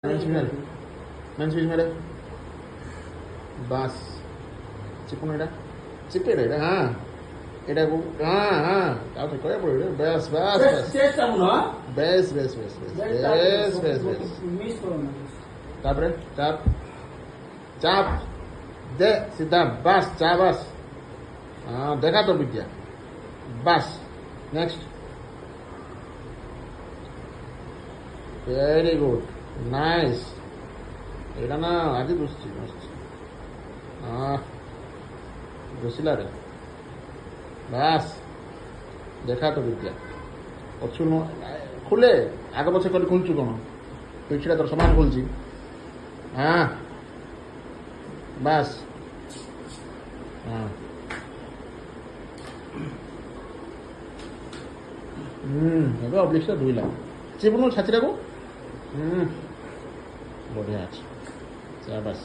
switch মেরে বাস চিপুন এটা চিপে এটা হ্যাঁ এটা হ্যাঁ হ্যাঁ তাও করে পড়ে ব্যাস ব্যাস ব্যাস ব্যাস ব্যাস ব্যাস ব্যাস ব্যাস ব্যাস তারপরে চাপ চাপ দে সিধা বাস চা বাস হ্যাঁ দেখা তো বিদ্যা বাস নেক্সট ভেরি গুড নাইস এটা না আজই বুঝছি বুঝছি ବୁଝିଲା ରେ ବାସ୍ ଦେଖା ତ ବିଦ୍ୟା ପଛୁନୁ ଖୋଲେ ଆଗ ପଛ କରି ଖୋଲୁଛୁ କ'ଣ ପିଠିଟା ତୋର ସମାନ ଖୋଲୁଛି ହଁ ବାସ୍ ହଁ ଏବେ ଅବ୍ଲିକ୍ସଟା ଧୋଇଲା ଚିପୁନୁ ଛାତିଟାକୁ ବଢ଼ିଆ ଅଛି ବାସ୍